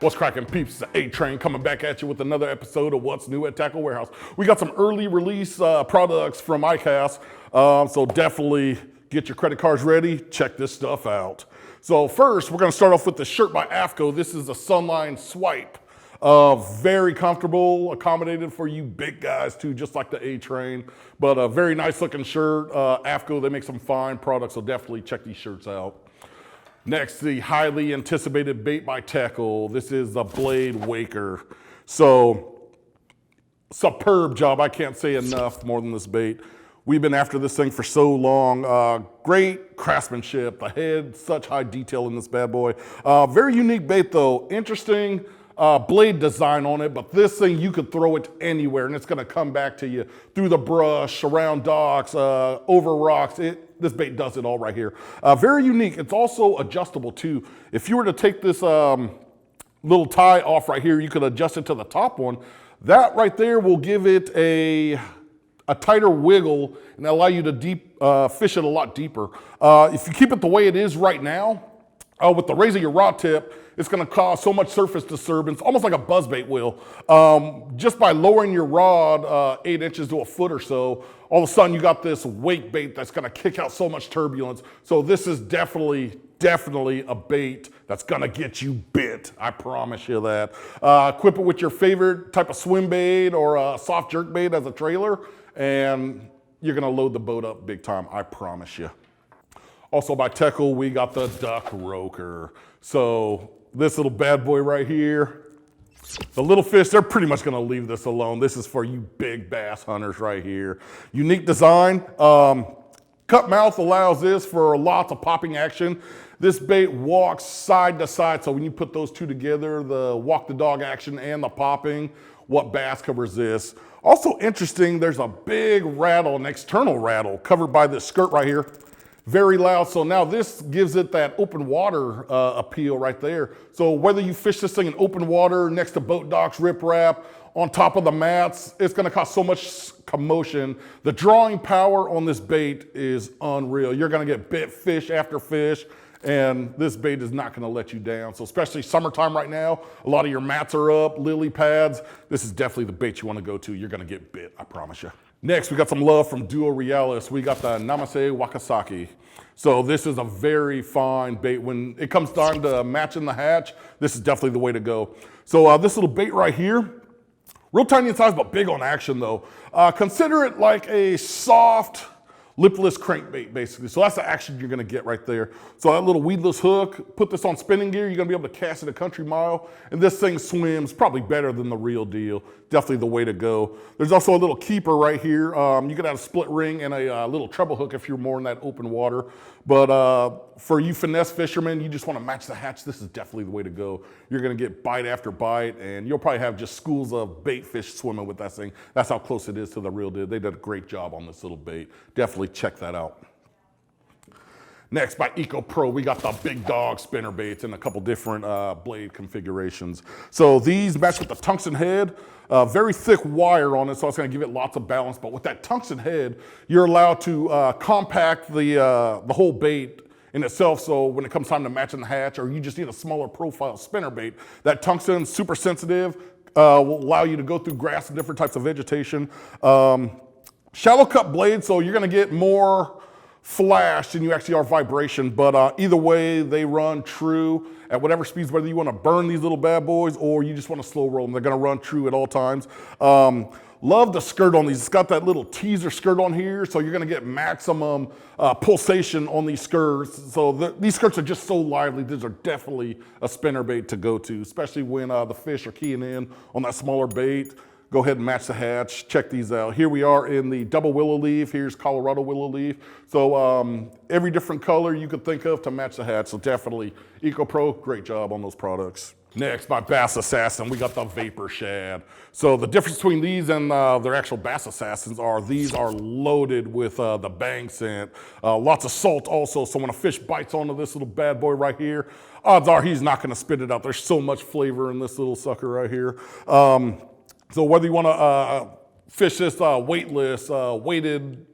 What's cracking, peeps? The A-Train coming back at you with another episode of What's New at Teckel Warehouse. We got some early release products from ICAST, so definitely get your credit cards ready. Check this stuff out. So first, we're gonna start off with the shirt by AFCO. This is a Sunline Swipe. Very comfortable, accommodated for you big guys too, just like the A-Train. But a very nice looking shirt. AFCO, they make some fine products, so definitely check these shirts out. Next, the highly anticipated bait by Teckel. This is the Blade Waker. So, superb job. I can't say enough more than this bait. We've been after this thing for so long. Great craftsmanship. The head, such high detail in this bad boy. Very unique bait though. Interesting blade design on it, but this thing, you could throw it anywhere and it's gonna come back to you through the brush, around docks, over rocks. This bait does it all right here. Very unique. It's also adjustable too. If you were to take this little tie off right here, you could adjust it to the top one. That right there will give it a tighter wiggle and allow you to fish it a lot deeper. If you keep it the way it is right now, with the raise of your rod tip, it's gonna cause so much surface disturbance, almost like a buzzbait will. Just by lowering your rod 8 inches to a foot or so, all of a sudden you got this wake bait that's gonna kick out so much turbulence. So this is definitely a bait that's gonna get you bit. I promise you that. Equip it with your favorite type of swim bait or a soft jerk bait as a trailer, and you're gonna load the boat up big time, I promise you. Also by Teckel, we got the Duck Roker. So this little bad boy right here, the little fish, they're pretty much gonna leave this alone. This is for you big bass hunters right here. Unique design. Cut mouth allows this for lots of popping action. This bait walks side to side, so when you put those two together, the walk the dog action and the popping, what bass can resist? Also interesting, there's a big rattle, an external rattle, covered by this skirt right here. Very loud, so now this gives it that open water appeal right there. So whether you fish this thing in open water, next to boat docks, riprap, on top of the mats, it's gonna cause so much commotion. The drawing power on this bait is unreal. You're gonna get bit fish after fish, and this bait is not gonna let you down. So especially summertime right now, a lot of your mats are up, lily pads. This is definitely the bait you wanna go to. You're gonna get bit, I promise you. Next, we got some love from Duo Realis. We got the Namase Wakasaki. So this is a very fine bait. When it comes down to matching the hatch, this is definitely the way to go. So this little bait right here, real tiny in size, but big on action though. Consider it like a soft, lipless crankbait basically. So that's the action you're gonna get right there. So that little weedless hook, put this on spinning gear, you're gonna be able to cast it a country mile, and this thing swims probably better than the real deal. Definitely the way to go. There's also a little keeper right here. You could have a split ring and a little treble hook if you're more in that open water. But for you finesse fishermen, you just wanna match the hatch, this is definitely the way to go. You're gonna get bite after bite, and you'll probably have just schools of bait fish swimming with that thing. That's how close it is to the real deal. They did a great job on this little bait. Definitely check that out. Next, by Eco Pro, we got the big dog spinner baits in a couple different blade configurations. So these match with the tungsten head, very thick wire on it, so it's gonna give it lots of balance. But with that tungsten head, you're allowed to compact the whole bait in itself, so when it comes time to matching the hatch, or you just need a smaller profile spinner bait, that tungsten, super sensitive, will allow you to go through grass and different types of vegetation. Shallow cut blade, so you're gonna get more flash than you actually are vibration, but either way, they run true at whatever speeds, whether you want to burn these little bad boys or you just want to slow roll them, they're going to run true at all times. Love the skirt on these. It's got that little teaser skirt on here, so you're going to get maximum pulsation on these skirts. So these skirts are just so lively. These are definitely a spinner bait to go to, especially when the fish are keying in on that smaller bait. Go ahead and match the hatch, check these out. Here we are in the double willow leaf, here's Colorado willow leaf. So every different color you could think of to match the hatch. So definitely Eco Pro, great job on those products. Next, by Bass Assassin, we got the Vapor Shad. So the difference between these and their actual Bass Assassins are these are loaded with the bang scent. Lots of salt also, so when a fish bites onto this little bad boy right here, odds are he's not gonna spit it out. There's so much flavor in this little sucker right here. So whether you want to fish this weightless, weighted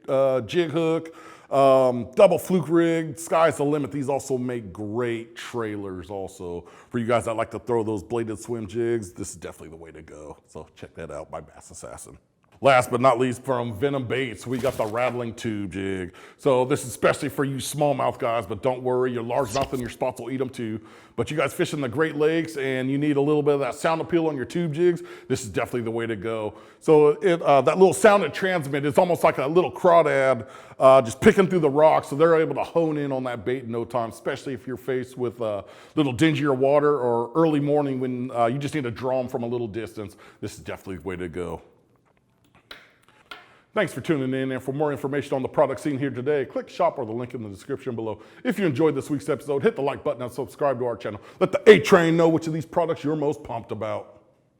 jig hook, Double fluke rig, sky's the limit. These also make great trailers also. For you guys that like to throw those bladed swim jigs, this is definitely the way to go. So check that out by Bass Assassin. Last but not least, from Venom Baits, we got the rattling tube jig. So this is especially for you smallmouth guys, but don't worry, your largemouth and your spots will eat them too. But you guys fishing the Great Lakes and you need a little bit of that sound appeal on your tube jigs, this is definitely the way to go. So that little sound it transmits, it's almost like a little crawdad just picking through the rocks, so they're able to hone in on that bait in no time, especially if you're faced with a little dingier water or early morning when you just need to draw them from a little distance. This is definitely the way to go. Thanks for tuning in, and for more information on the products seen here today, click shop or the link in the description below. If you enjoyed this week's episode, hit the like button and subscribe to our channel. Let the A-Train know which of these products you're most pumped about.